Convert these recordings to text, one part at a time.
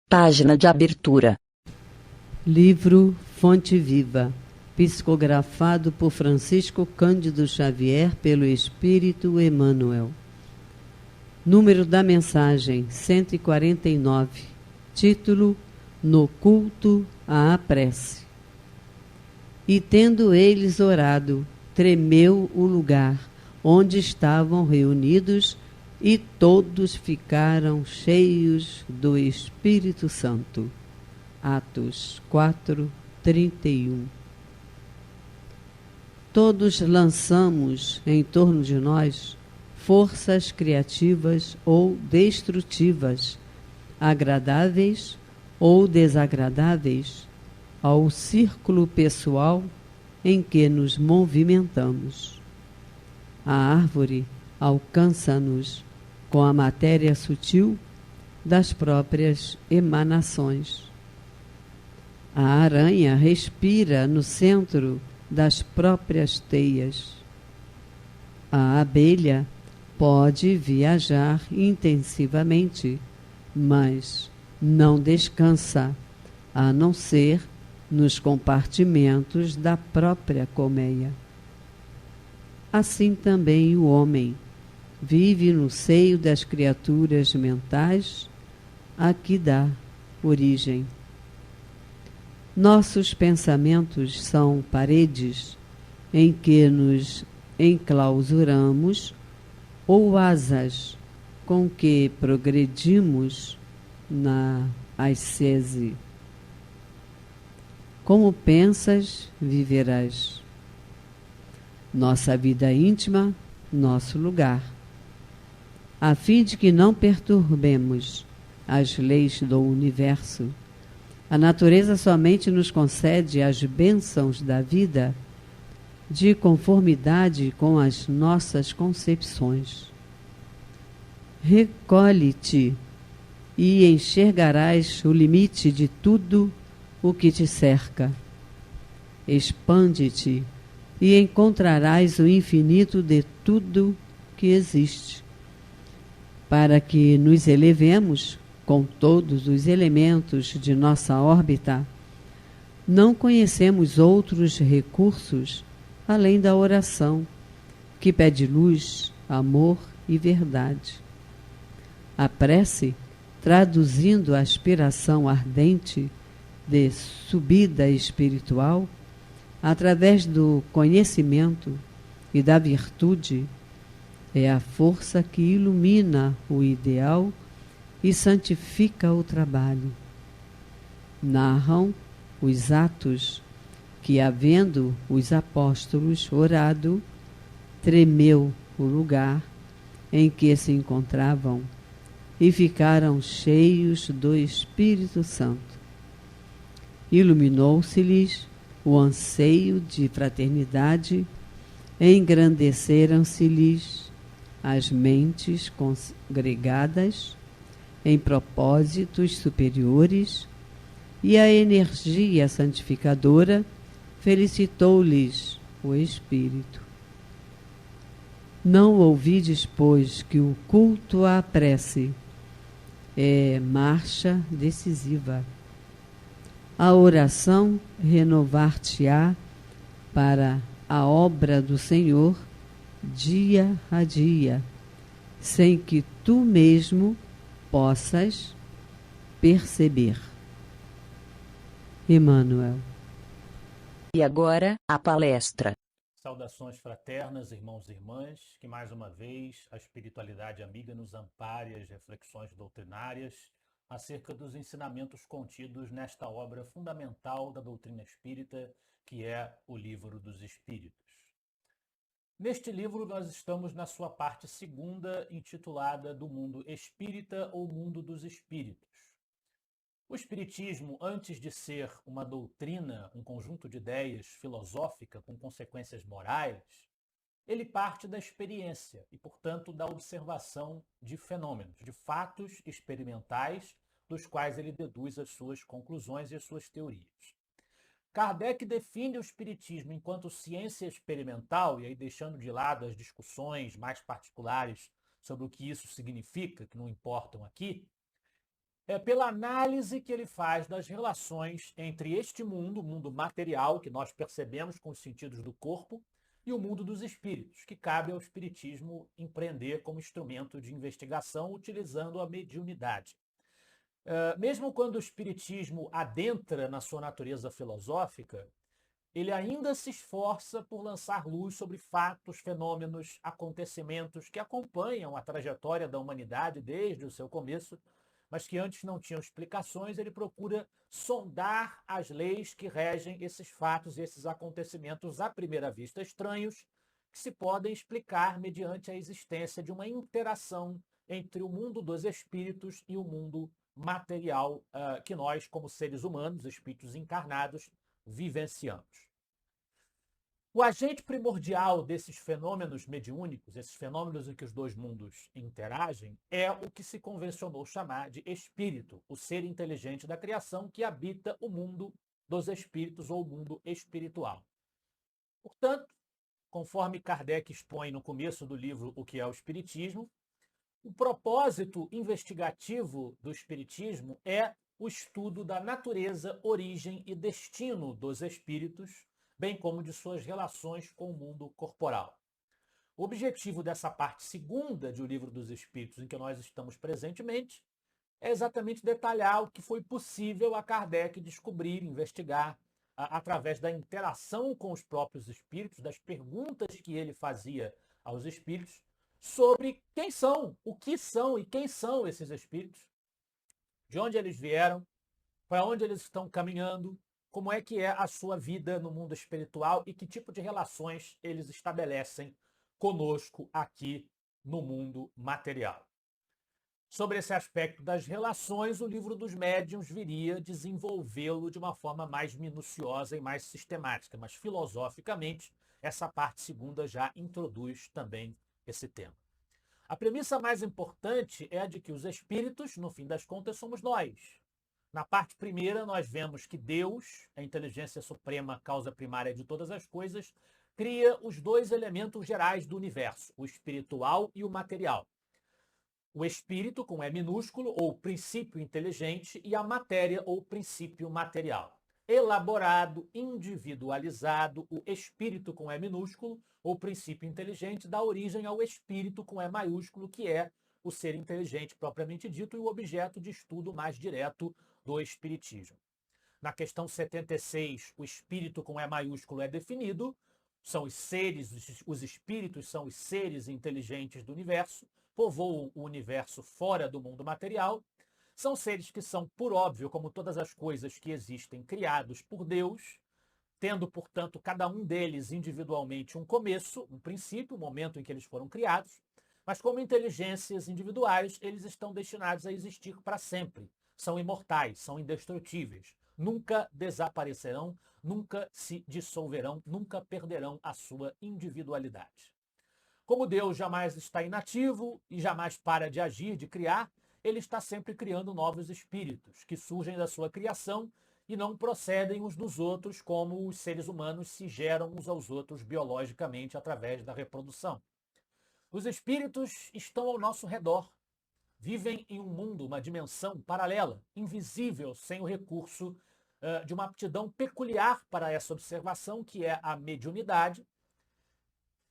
Página de abertura. Livro Fonte Viva, psicografado por Francisco Cândido Xavier pelo Espírito Emmanuel. Número da mensagem 149. Título: No culto à prece. E tendo eles orado, tremeu o lugar onde estavam reunidos, e todos ficaram cheios do Espírito Santo. Atos 4:31. Todos lançamos em torno de nós forças criativas ou destrutivas, agradáveis ou desagradáveis, ao círculo pessoal em que nos movimentamos. A árvore alcança-nos com a matéria sutil das próprias emanações. A aranha respira no centro das próprias teias. A abelha pode viajar intensivamente, mas não descansa, a não ser nos compartimentos da própria colmeia. Assim também o homem vive no seio das criaturas mentais a que dá origem. Nossos pensamentos são paredes em que nos enclausuramos ou asas com que progredimos na ascese. Como pensas, viverás. Nossa vida íntima, nosso lugar. A fim de que não perturbemos as leis do universo, a natureza somente nos concede as bênçãos da vida de conformidade com as nossas concepções. Recolhe-te e enxergarás o limite de tudo o que te cerca. Expande-te e encontrarás o infinito de tudo que existe. Para que nos elevemos com todos os elementos de nossa órbita, não conhecemos outros recursos além da oração, que pede luz, amor e verdade. A prece, traduzindo a aspiração ardente de subida espiritual, através do conhecimento e da virtude, é a força que ilumina o ideal e santifica o trabalho. Narram os atos que, havendo os apóstolos orado, tremeu o lugar em que se encontravam e ficaram cheios do Espírito Santo. Iluminou-se-lhes o anseio de fraternidade, engrandeceram-se-lhes as mentes congregadas em propósitos superiores, e a energia santificadora felicitou-lhes o espírito. Não ouvides, pois, que o culto à prece é marcha decisiva. A oração renovar-te-á para a obra do Senhor dia a dia, sem que tu mesmo possas perceber. Emmanuel. E agora, a palestra. Saudações fraternas, irmãos e irmãs, que mais uma vez a espiritualidade amiga nos ampare as reflexões doutrinárias acerca dos ensinamentos contidos nesta obra fundamental da doutrina espírita, que é o Livro dos Espíritos. Neste livro nós estamos na sua parte segunda, intitulada Do Mundo Espírita ou Mundo dos Espíritos. O Espiritismo, antes de ser uma doutrina, um conjunto de ideias filosófica com consequências morais, ele parte da experiência e, portanto, da observação de fenômenos, de fatos experimentais, dos quais ele deduz as suas conclusões e as suas teorias. Kardec define o Espiritismo enquanto ciência experimental, e aí deixando de lado as discussões mais particulares sobre o que isso significa, que não importam aqui, pela análise que ele faz das relações entre este mundo, o mundo material, que nós percebemos com os sentidos do corpo, e o mundo dos espíritos, que cabe ao espiritismo empreender como instrumento de investigação utilizando a mediunidade. Mesmo quando o espiritismo adentra na sua natureza filosófica, ele ainda se esforça por lançar luz sobre fatos, fenômenos, acontecimentos que acompanham a trajetória da humanidade desde o seu começo, mas que antes não tinham explicações. Ele procura sondar as leis que regem esses fatos e esses acontecimentos à primeira vista estranhos, que se podem explicar mediante a existência de uma interação entre o mundo dos espíritos e o mundo material que nós, como seres humanos, espíritos encarnados, vivenciamos. O agente primordial desses fenômenos mediúnicos, esses fenômenos em que os dois mundos interagem, é o que se convencionou chamar de espírito, o ser inteligente da criação que habita o mundo dos espíritos ou o mundo espiritual. Portanto, conforme Kardec expõe no começo do livro O que é o Espiritismo, o propósito investigativo do Espiritismo é o estudo da natureza, origem e destino dos espíritos, bem como de suas relações com o mundo corporal. O objetivo dessa parte segunda de O Livro dos Espíritos, em que nós estamos presentemente, é exatamente detalhar o que foi possível a Kardec descobrir, investigar, através da interação com os próprios espíritos, das perguntas que ele fazia aos espíritos, sobre quem são, o que são e quem são esses espíritos, de onde eles vieram, para onde eles estão caminhando, como é que é a sua vida no mundo espiritual e que tipo de relações eles estabelecem conosco aqui no mundo material. Sobre esse aspecto das relações, o Livro dos Médiuns viria desenvolvê-lo de uma forma mais minuciosa e mais sistemática, mas filosoficamente essa parte segunda já introduz também esse tema. A premissa mais importante é a de que os espíritos, no fim das contas, somos nós. Na parte primeira, nós vemos que Deus, a inteligência suprema, causa primária de todas as coisas, cria os dois elementos gerais do universo, o espiritual e o material. O espírito, com E minúsculo, ou princípio inteligente, e a matéria, ou princípio material. Elaborado, individualizado, o espírito com E minúsculo, ou princípio inteligente, dá origem ao espírito com E maiúsculo, que é o ser inteligente propriamente dito e o objeto de estudo mais direto do espiritismo. Na questão 76, o espírito com E maiúsculo é definido, são os seres, os espíritos são os seres inteligentes do universo, povoam o universo fora do mundo material, são seres que são, por óbvio, como todas as coisas que existem, criados por Deus, tendo, portanto, cada um deles individualmente um começo, um princípio, um momento em que eles foram criados, mas como inteligências individuais, eles estão destinados a existir para sempre. São imortais, são indestrutíveis, nunca desaparecerão, nunca se dissolverão, nunca perderão a sua individualidade. Como Deus jamais está inativo e jamais para de agir, de criar, ele está sempre criando novos espíritos que surgem da sua criação e não procedem uns dos outros como os seres humanos se geram uns aos outros biologicamente através da reprodução. Os espíritos estão ao nosso redor, vivem em um mundo, uma dimensão paralela, invisível, sem o recurso de uma aptidão peculiar para essa observação, que é a mediunidade.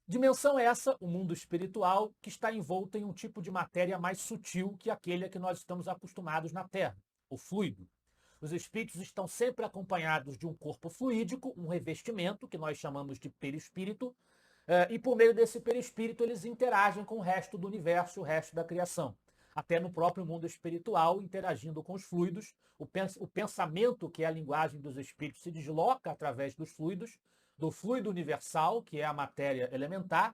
Dimensão essa, o mundo espiritual, que está envolto em um tipo de matéria mais sutil que aquele a que nós estamos acostumados na Terra, o fluido. Os espíritos estão sempre acompanhados de um corpo fluídico, um revestimento, que nós chamamos de perispírito, e por meio desse perispírito eles interagem com o resto do universo, o resto da criação. Até no próprio mundo espiritual, interagindo com os fluidos, o pensamento, que é a linguagem dos espíritos, se desloca através dos fluidos, do fluido universal, que é a matéria elementar,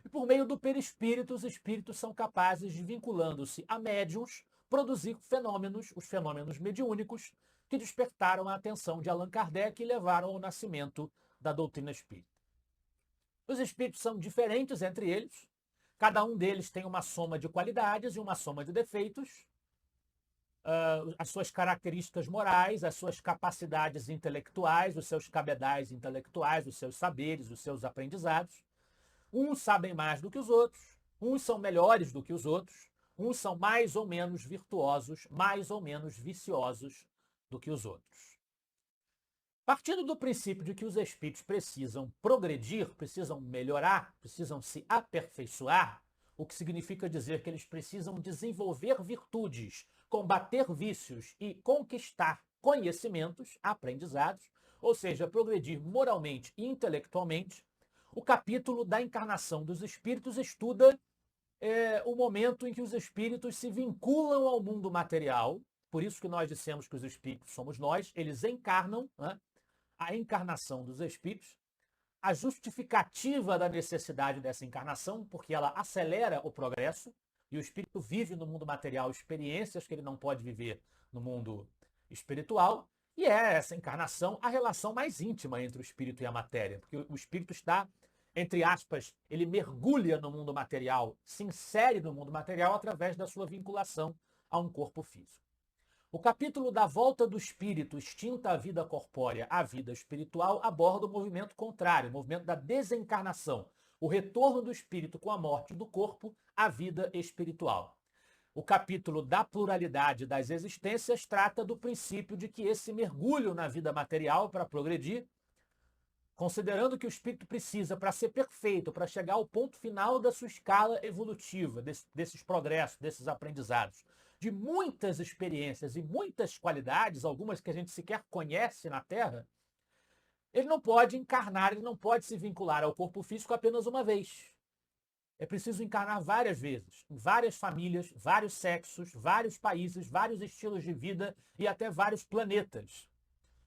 e por meio do perispírito, os espíritos são capazes de, vinculando-se a médiuns, produzir fenômenos, os fenômenos mediúnicos, que despertaram a atenção de Allan Kardec e levaram ao nascimento da doutrina espírita. Os espíritos são diferentes entre eles, cada um deles tem uma soma de qualidades e uma soma de defeitos, as suas características morais, as suas capacidades intelectuais, os seus cabedais intelectuais, os seus saberes, os seus aprendizados. Uns sabem mais do que os outros, uns são melhores do que os outros, Uns são mais ou menos virtuosos, mais ou menos viciosos do que os outros. Partindo do princípio de que os espíritos precisam progredir, precisam melhorar, precisam se aperfeiçoar, o que significa dizer que eles precisam desenvolver virtudes, combater vícios e conquistar conhecimentos, aprendizados, ou seja, progredir moralmente e intelectualmente, o capítulo da encarnação dos espíritos estuda o momento em que os espíritos se vinculam ao mundo material. Por isso que nós dissemos que os espíritos somos nós, eles encarnam, né? A encarnação dos espíritos, a justificativa da necessidade dessa encarnação, porque ela acelera o progresso, e o espírito vive no mundo material experiências que ele não pode viver no mundo espiritual, e é essa encarnação a relação mais íntima entre o espírito e a matéria, porque o espírito está, entre aspas, ele mergulha no mundo material, se insere no mundo material através da sua vinculação a um corpo físico. O capítulo da volta do espírito, extinta a vida corpórea à vida espiritual, aborda o movimento contrário, o movimento da desencarnação, o retorno do espírito com a morte do corpo à vida espiritual. O capítulo da pluralidade das existências trata do princípio de que esse mergulho na vida material para progredir, considerando que o espírito precisa, para ser perfeito, para chegar ao ponto final da sua escala evolutiva, desses progressos, desses aprendizados, de muitas experiências e muitas qualidades, algumas que a gente sequer conhece na Terra, ele não pode encarnar, ele não pode se vincular ao corpo físico apenas uma vez. É preciso encarnar várias vezes, em várias famílias, vários sexos, vários países, vários estilos de vida e até vários planetas.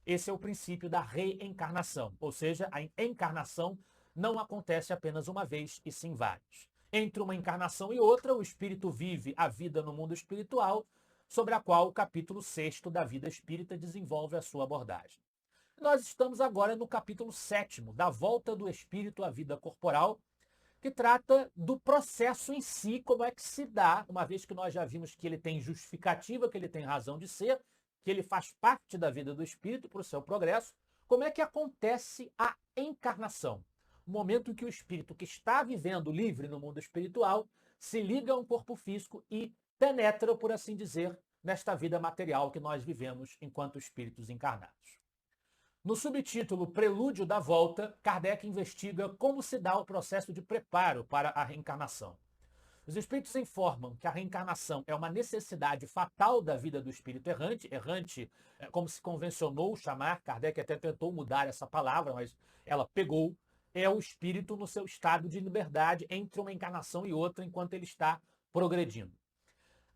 Esse é o princípio da reencarnação, ou seja, a encarnação não acontece apenas uma vez, e sim várias. Entre uma encarnação e outra, o espírito vive a vida no mundo espiritual, sobre a qual o capítulo 6º da vida espírita desenvolve a sua abordagem. Nós estamos agora no capítulo 7º, da volta do espírito à vida corporal, que trata do processo em si, como é que se dá, uma vez que nós já vimos que ele tem justificativa, que ele tem razão de ser, que ele faz parte da vida do espírito para o seu progresso, como é que acontece a encarnação? O momento em que o espírito que está vivendo livre no mundo espiritual se liga a um corpo físico e penetra, por assim dizer, nesta vida material que nós vivemos enquanto espíritos encarnados. No subtítulo Prelúdio da Volta, Kardec investiga como se dá o processo de preparo para a reencarnação. Os espíritos informam que a reencarnação é uma necessidade fatal da vida do espírito errante. Errante, como se convencionou chamar, Kardec até tentou mudar essa palavra, mas ela pegou. É o espírito no seu estado de liberdade entre uma encarnação e outra, enquanto ele está progredindo.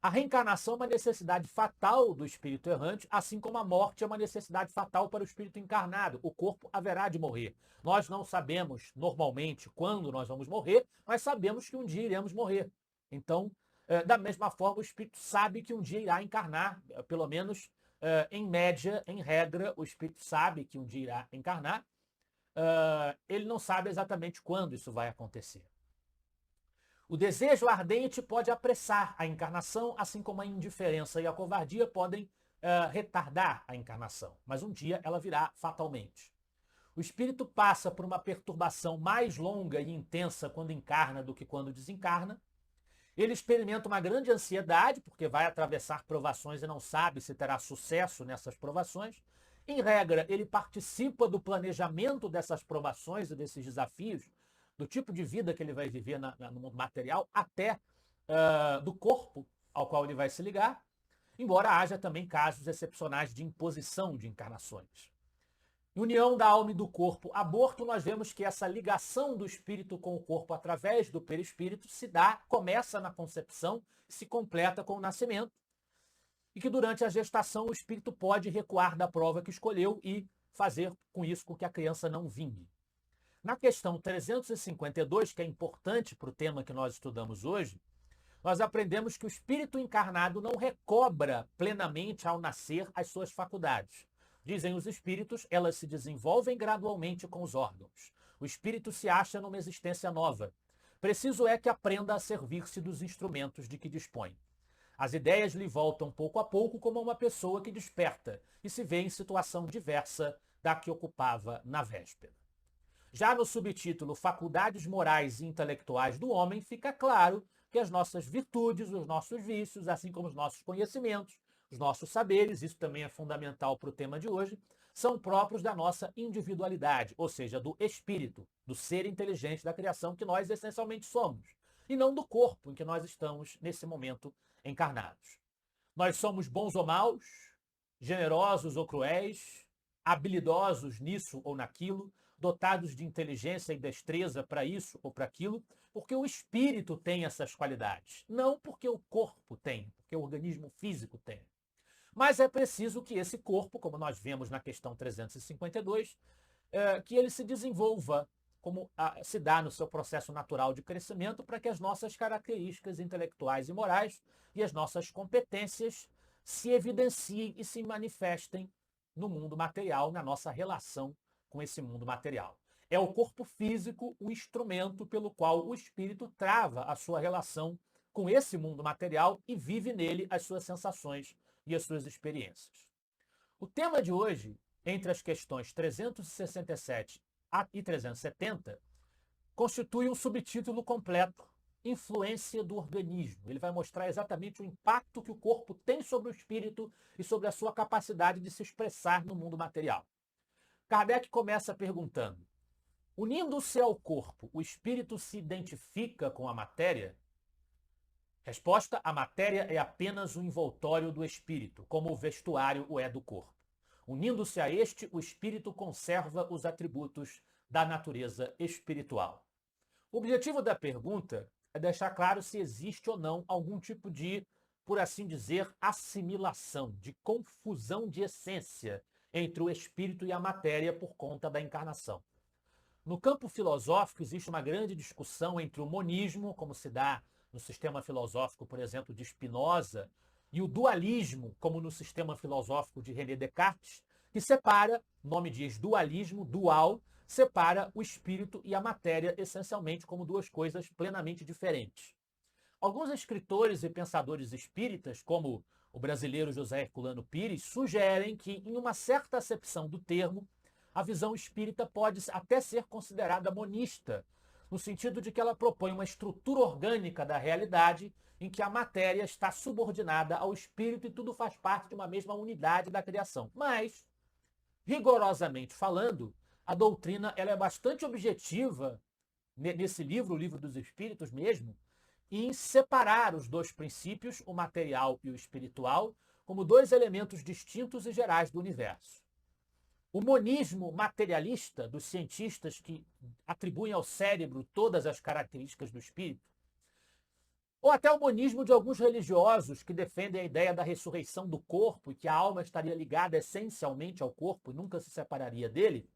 A reencarnação é uma necessidade fatal do espírito errante, assim como a morte é uma necessidade fatal para o espírito encarnado. O corpo haverá de morrer. Nós não sabemos normalmente quando nós vamos morrer, mas sabemos que um dia iremos morrer. Então, da mesma forma, o espírito sabe que um dia irá encarnar, pelo menos em média, em regra, o espírito sabe que um dia irá encarnar. Ele não sabe exatamente quando isso vai acontecer. O desejo ardente pode apressar a encarnação, assim como a indiferença e a covardia podem retardar a encarnação, mas um dia ela virá fatalmente. O espírito passa por uma perturbação mais longa e intensa quando encarna do que quando desencarna. Ele experimenta uma grande ansiedade, porque vai atravessar provações e não sabe se terá sucesso nessas provações. Em regra, ele participa do planejamento dessas provações e desses desafios, do tipo de vida que ele vai viver no mundo material, até do corpo ao qual ele vai se ligar, embora haja também casos excepcionais de imposição de encarnações. União da alma e do corpo, aborto, nós vemos que essa ligação do espírito com o corpo através do perispírito se dá, começa na concepção, se completa com o nascimento, e que durante a gestação o espírito pode recuar da prova que escolheu e fazer com isso com que a criança não vingue. Na questão 352, que é importante para o tema que nós estudamos hoje, nós aprendemos que o espírito encarnado não recobra plenamente ao nascer as suas faculdades. Dizem os espíritos, elas se desenvolvem gradualmente com os órgãos. O espírito se acha numa existência nova. Preciso é que aprenda a servir-se dos instrumentos de que dispõe. As ideias lhe voltam pouco a pouco como uma pessoa que desperta e se vê em situação diversa da que ocupava na véspera. Já no subtítulo Faculdades Morais e Intelectuais do Homem, fica claro que as nossas virtudes, os nossos vícios, assim como os nossos conhecimentos, os nossos saberes, isso também é fundamental para o tema de hoje, são próprios da nossa individualidade, ou seja, do espírito, do ser inteligente da criação que nós essencialmente somos, e não do corpo em que nós estamos nesse momento encarnados. Nós somos bons ou maus, generosos ou cruéis, habilidosos nisso ou naquilo, dotados de inteligência e destreza para isso ou para aquilo, porque o espírito tem essas qualidades, não porque o corpo tem, porque o organismo físico tem. Mas é preciso que esse corpo, como nós vemos na questão 352, que ele se desenvolva como se dá no seu processo natural de crescimento, para que as nossas características intelectuais e morais e as nossas competências se evidenciem e se manifestem no mundo material, na nossa relação com esse mundo material. É o corpo físico o instrumento pelo qual o espírito trava a sua relação com esse mundo material e vive nele as suas sensações e as suas experiências. O tema de hoje, entre as questões 367 e 370, constitui um subtítulo completo, Influência do organismo. Ele vai mostrar exatamente o impacto que o corpo tem sobre o espírito e sobre a sua capacidade de se expressar no mundo material. Kardec começa perguntando: unindo-se ao corpo, o espírito se identifica com a matéria? Resposta: a matéria é apenas o envoltório do espírito, como o vestuário o é do corpo. Unindo-se a este, o espírito conserva os atributos da natureza espiritual. O objetivo da pergunta é deixar claro se existe ou não algum tipo de, por assim dizer, assimilação, de confusão de essência entre o espírito e a matéria por conta da encarnação. No campo filosófico existe uma grande discussão entre o monismo, como se dá no sistema filosófico, por exemplo, de Spinoza, e o dualismo, como no sistema filosófico de René Descartes, que separa, o nome diz dualismo, dual, separa o espírito e a matéria essencialmente como duas coisas plenamente diferentes. Alguns escritores e pensadores espíritas, como o brasileiro José Herculano Pires, sugerem que, em uma certa acepção do termo, a visão espírita pode até ser considerada monista, no sentido de que ela propõe uma estrutura orgânica da realidade em que a matéria está subordinada ao espírito e tudo faz parte de uma mesma unidade da criação. Mas, rigorosamente falando, a doutrina ela é bastante objetiva, nesse livro, o Livro dos Espíritos mesmo, em separar os dois princípios, o material e o espiritual, como dois elementos distintos e gerais do universo. O monismo materialista dos cientistas que atribuem ao cérebro todas as características do espírito, ou até o monismo de alguns religiosos que defendem a ideia da ressurreição do corpo e que a alma estaria ligada essencialmente ao corpo e nunca se separaria dele,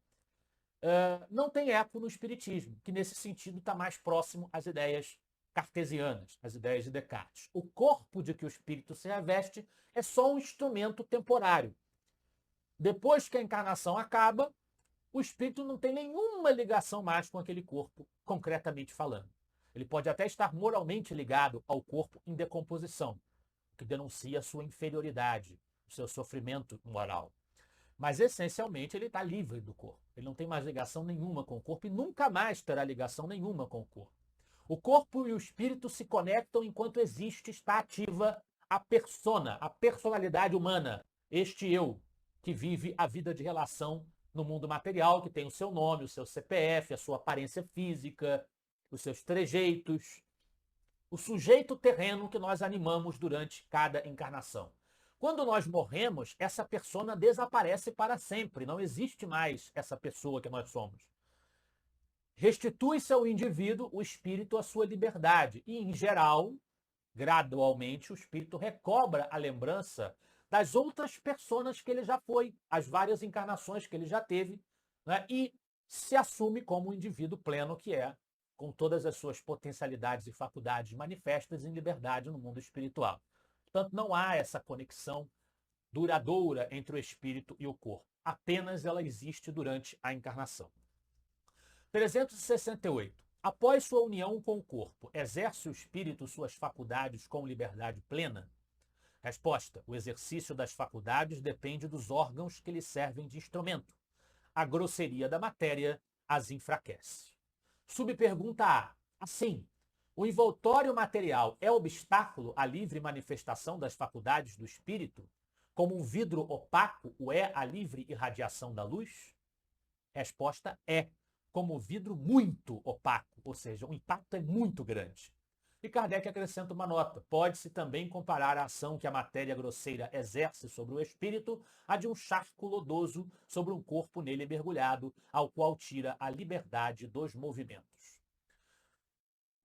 não tem eco no espiritismo, que nesse sentido está mais próximo às ideias cartesianas, às ideias de Descartes. O corpo de que o espírito se reveste é só um instrumento temporário. Depois que a encarnação acaba, o espírito não tem nenhuma ligação mais com aquele corpo, concretamente falando. Ele pode até estar moralmente ligado ao corpo em decomposição, o que denuncia a sua inferioridade, o seu sofrimento moral. Mas, essencialmente, ele está livre do corpo. Ele não tem mais ligação nenhuma com o corpo e nunca mais terá ligação nenhuma com o corpo. O corpo e o espírito se conectam enquanto existe, está ativa a persona, a personalidade humana, este eu, que vive a vida de relação no mundo material, que tem o seu nome, o seu CPF, a sua aparência física, os seus trejeitos, o sujeito terreno que nós animamos durante cada encarnação. Quando nós morremos, essa persona desaparece para sempre, não existe mais essa pessoa que nós somos. Restitui-se ao indivíduo, o espírito, a sua liberdade e, em geral, gradualmente, o espírito recobra a lembrança das outras personas que ele já foi, as várias encarnações que ele já teve, né? E se assume como um indivíduo pleno que é, com todas as suas potencialidades e faculdades manifestas em liberdade no mundo espiritual. Portanto, não há essa conexão duradoura entre o espírito e o corpo. Apenas ela existe durante a encarnação. 368. Após sua união com o corpo, exerce o espírito suas faculdades com liberdade plena? Resposta: o exercício das faculdades depende dos órgãos que lhe servem de instrumento. A grosseria da matéria as enfraquece. Subpergunta A. Assim, o envoltório material é obstáculo à livre manifestação das faculdades do espírito, como um vidro opaco o é a livre irradiação da luz? Resposta é, como um vidro muito opaco, ou seja, o impacto é muito grande. E Kardec acrescenta uma nota. Pode-se também comparar a ação que a matéria grosseira exerce sobre o espírito à de um charco lodoso sobre um corpo nele mergulhado, ao qual tira a liberdade dos movimentos.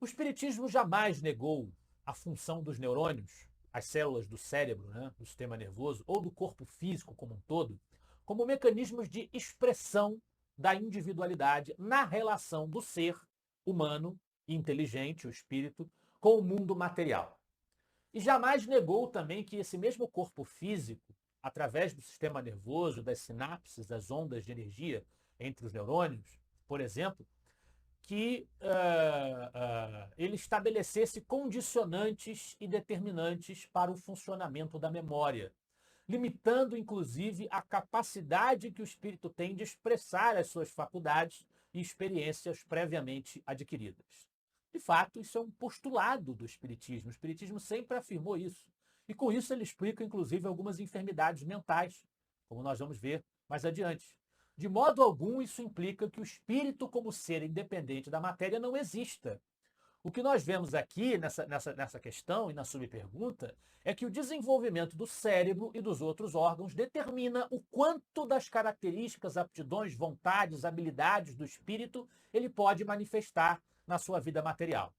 O espiritismo jamais negou a função dos neurônios, as células do cérebro, do sistema nervoso, ou do corpo físico como um todo, como mecanismos de expressão da individualidade na relação do ser humano, inteligente, o espírito, com o mundo material. E jamais negou também que esse mesmo corpo físico, através do sistema nervoso, das sinapses, das ondas de energia entre os neurônios, por exemplo, que ele estabelecesse condicionantes e determinantes para o funcionamento da memória, limitando, inclusive, a capacidade que o espírito tem de expressar as suas faculdades e experiências previamente adquiridas. De fato, isso é um postulado do espiritismo. O espiritismo sempre afirmou isso. E com isso ele explica, inclusive, algumas enfermidades mentais, como nós vamos ver mais adiante. De modo algum, isso implica que o espírito, como ser independente da matéria, não exista. O que nós vemos aqui nessa questão e na subpergunta é que o desenvolvimento do cérebro e dos outros órgãos determina o quanto das características, aptidões, vontades, habilidades do espírito ele pode manifestar na sua vida material.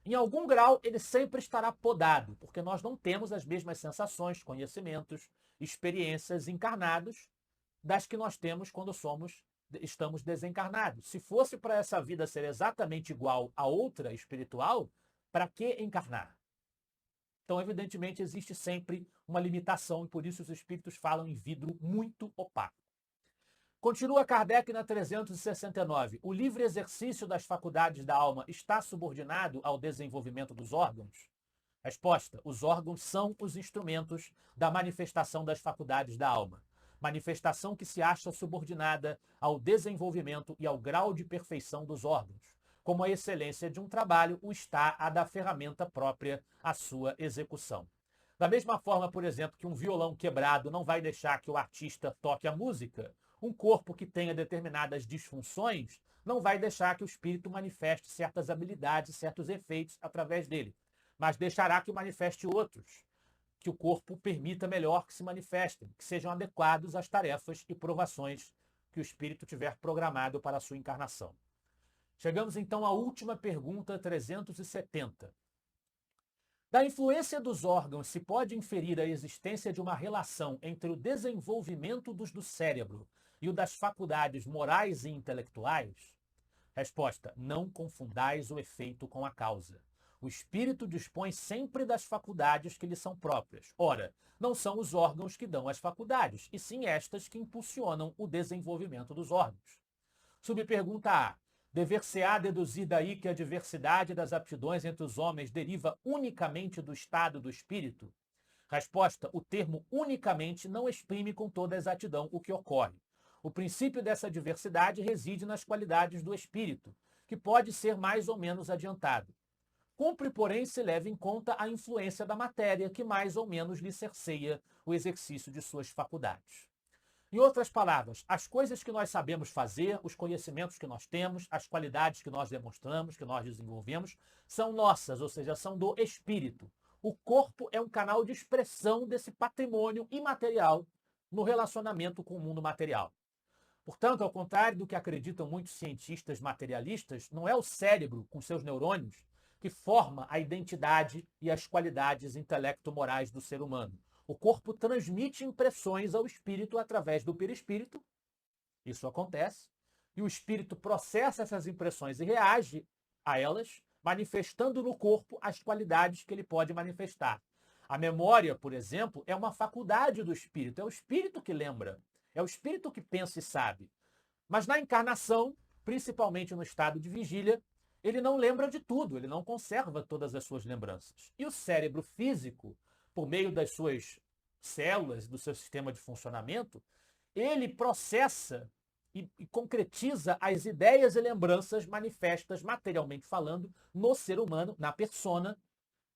Em algum grau, ele sempre estará podado, porque nós não temos as mesmas sensações, conhecimentos, experiências encarnados das que nós temos quando estamos desencarnados. Se fosse para essa vida ser exatamente igual a outra espiritual, para que encarnar? Então, evidentemente, existe sempre uma limitação e por isso os espíritos falam em vidro muito opaco. Continua Kardec na 369. O livre exercício das faculdades da alma está subordinado ao desenvolvimento dos órgãos? Resposta: os órgãos são os instrumentos da manifestação das faculdades da alma. Manifestação que se acha subordinada ao desenvolvimento e ao grau de perfeição dos órgãos, como a excelência de um trabalho o está a da ferramenta própria à sua execução. Da mesma forma, por exemplo, que um violão quebrado não vai deixar que o artista toque a música, um corpo que tenha determinadas disfunções não vai deixar que o espírito manifeste certas habilidades, certos efeitos através dele, mas deixará que manifeste outros, que o corpo permita melhor que se manifestem, que sejam adequados às tarefas e provações que o espírito tiver programado para a sua encarnação. Chegamos então à última pergunta, 370. Da influência dos órgãos se pode inferir a existência de uma relação entre o desenvolvimento do cérebro e o das faculdades morais e intelectuais? Resposta: não confundais o efeito com a causa. O espírito dispõe sempre das faculdades que lhe são próprias. Ora, não são os órgãos que dão as faculdades, e sim estas que impulsionam o desenvolvimento dos órgãos. Subpergunta A. Dever-se-á deduzir daí que a diversidade das aptidões entre os homens deriva unicamente do estado do espírito? Resposta: o termo unicamente não exprime com toda exatidão o que ocorre. O princípio dessa diversidade reside nas qualidades do espírito, que pode ser mais ou menos adiantado. Cumpre, porém, se leve em conta a influência da matéria, que mais ou menos lhe cerceia o exercício de suas faculdades. Em outras palavras, as coisas que nós sabemos fazer, os conhecimentos que nós temos, as qualidades que nós demonstramos, que nós desenvolvemos, são nossas, ou seja, são do espírito. O corpo é um canal de expressão desse patrimônio imaterial no relacionamento com o mundo material. Portanto, ao contrário do que acreditam muitos cientistas materialistas, não é o cérebro, com seus neurônios, que forma a identidade e as qualidades intelecto-morais do ser humano. O corpo transmite impressões ao espírito através do perispírito. Isso acontece. E o espírito processa essas impressões e reage a elas, manifestando no corpo as qualidades que ele pode manifestar. A memória, por exemplo, é uma faculdade do espírito. É o espírito que lembra. É o espírito que pensa e sabe. Mas na encarnação, principalmente no estado de vigília, ele não lembra de tudo, ele não conserva todas as suas lembranças. E o cérebro físico, por meio das suas células, do seu sistema de funcionamento, ele processa e concretiza as ideias e lembranças manifestas materialmente falando no ser humano, na persona,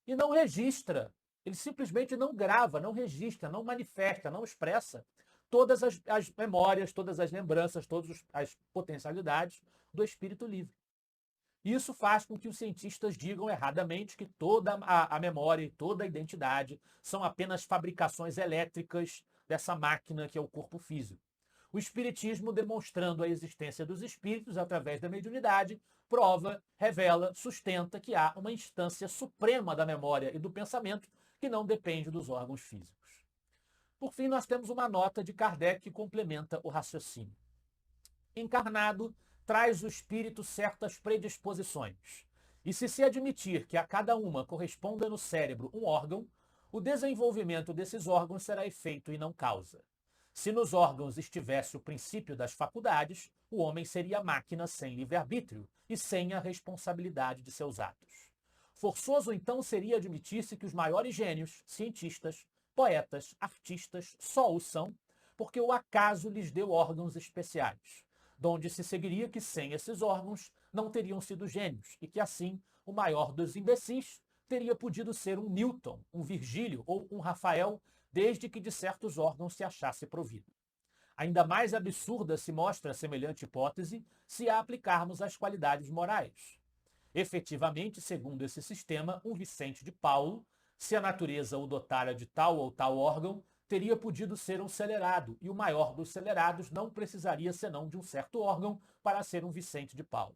e não registra. Ele simplesmente não grava, não registra, não manifesta, não expressa todas as memórias, todas as lembranças, todas as potencialidades do espírito livre. Isso faz com que os cientistas digam erradamente que toda a memória e toda a identidade são apenas fabricações elétricas dessa máquina que é o corpo físico. O espiritismo, demonstrando a existência dos espíritos através da mediunidade, prova, revela, sustenta que há uma instância suprema da memória e do pensamento que não depende dos órgãos físicos. Por fim, nós temos uma nota de Kardec que complementa o raciocínio. Encarnado, traz o espírito certas predisposições. E se admitir que a cada uma corresponda no cérebro um órgão, o desenvolvimento desses órgãos será efeito e não causa. Se nos órgãos estivesse o princípio das faculdades, o homem seria máquina sem livre-arbítrio e sem a responsabilidade de seus atos. Forçoso, então, seria admitir-se que os maiores gênios, cientistas, poetas, artistas, só o são, porque o acaso lhes deu órgãos especiais, donde se seguiria que sem esses órgãos não teriam sido gênios, e que assim o maior dos imbecis teria podido ser um Newton, um Virgílio ou um Rafael, desde que de certos órgãos se achasse provido. Ainda mais absurda se mostra semelhante hipótese se a aplicarmos às qualidades morais. Efetivamente, segundo esse sistema, um Vicente de Paulo, se a natureza o dotara de tal ou tal órgão, teria podido ser um celerado, e o maior dos celerados não precisaria senão de um certo órgão para ser um Vicente de Paulo.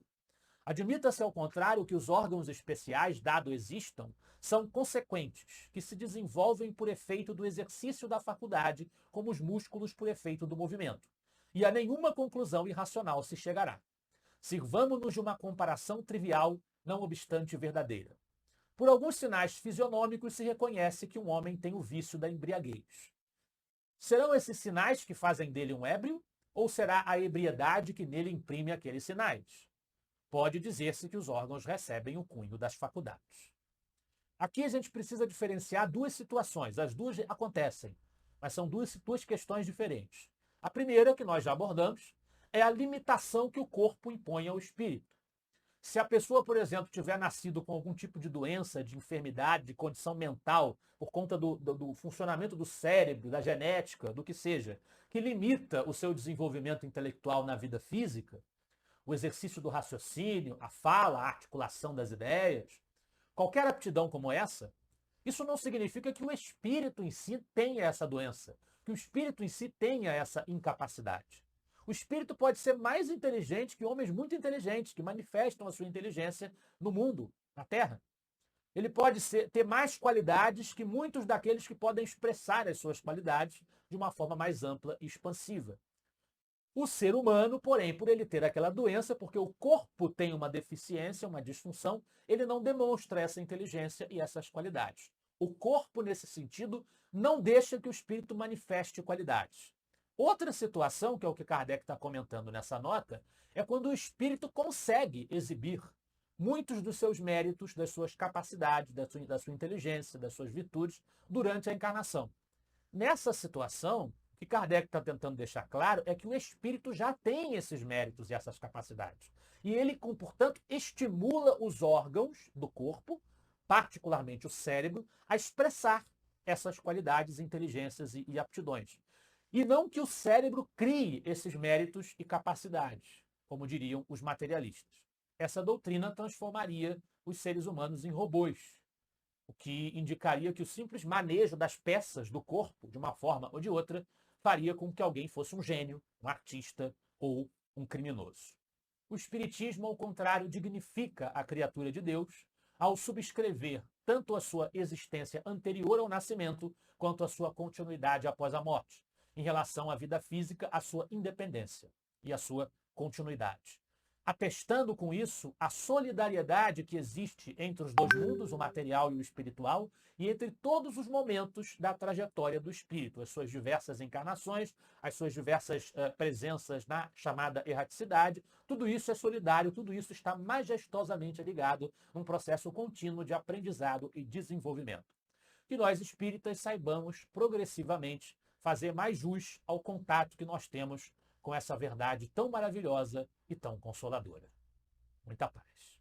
Admita-se, ao contrário, que os órgãos especiais, dado existam, são consequentes, que se desenvolvem por efeito do exercício da faculdade, como os músculos por efeito do movimento. E a nenhuma conclusão irracional se chegará. Sirvamo-nos de uma comparação trivial, não obstante verdadeira. Por alguns sinais fisionômicos se reconhece que um homem tem o vício da embriaguez. Serão esses sinais que fazem dele um ébrio? Ou será a ebriedade que nele imprime aqueles sinais? Pode dizer-se que os órgãos recebem o cunho das faculdades. Aqui a gente precisa diferenciar duas situações. As duas acontecem, mas são duas questões diferentes. A primeira, que nós já abordamos, é a limitação que o corpo impõe ao espírito. Se a pessoa, por exemplo, tiver nascido com algum tipo de doença, de enfermidade, de condição mental, por conta do funcionamento do cérebro, da genética, do que seja, que limita o seu desenvolvimento intelectual na vida física, o exercício do raciocínio, a fala, a articulação das ideias, qualquer aptidão como essa, isso não significa que o espírito em si tenha essa doença, que o espírito em si tenha essa incapacidade. O espírito pode ser mais inteligente que homens muito inteligentes, que manifestam a sua inteligência no mundo, na Terra. Ele pode ter mais qualidades que muitos daqueles que podem expressar as suas qualidades de uma forma mais ampla e expansiva. O ser humano, porém, por ele ter aquela doença, porque o corpo tem uma deficiência, uma disfunção, ele não demonstra essa inteligência e essas qualidades. O corpo, nesse sentido, não deixa que o espírito manifeste qualidades. Outra situação, que é o que Kardec está comentando nessa nota, é quando o espírito consegue exibir muitos dos seus méritos, das suas capacidades, da sua inteligência, das suas virtudes, durante a encarnação. Nessa situação, o que Kardec está tentando deixar claro é que o espírito já tem esses méritos e essas capacidades. E ele, portanto, estimula os órgãos do corpo, particularmente o cérebro, a expressar essas qualidades, inteligências e aptidões. E não que o cérebro crie esses méritos e capacidades, como diriam os materialistas. Essa doutrina transformaria os seres humanos em robôs, o que indicaria que o simples manejo das peças do corpo, de uma forma ou de outra, faria com que alguém fosse um gênio, um artista ou um criminoso. O Espiritismo, ao contrário, dignifica a criatura de Deus ao subscrever tanto a sua existência anterior ao nascimento quanto a sua continuidade após a morte, em relação à vida física, a sua independência e a sua continuidade. Atestando com isso a solidariedade que existe entre os dois mundos, o material e o espiritual, e entre todos os momentos da trajetória do espírito, as suas diversas encarnações, as suas diversas presenças na chamada erraticidade, tudo isso é solidário, tudo isso está majestosamente ligado num processo contínuo de aprendizado e desenvolvimento. Que nós espíritas saibamos progressivamente fazer mais jus ao contato que nós temos com essa verdade tão maravilhosa e tão consoladora. Muita paz.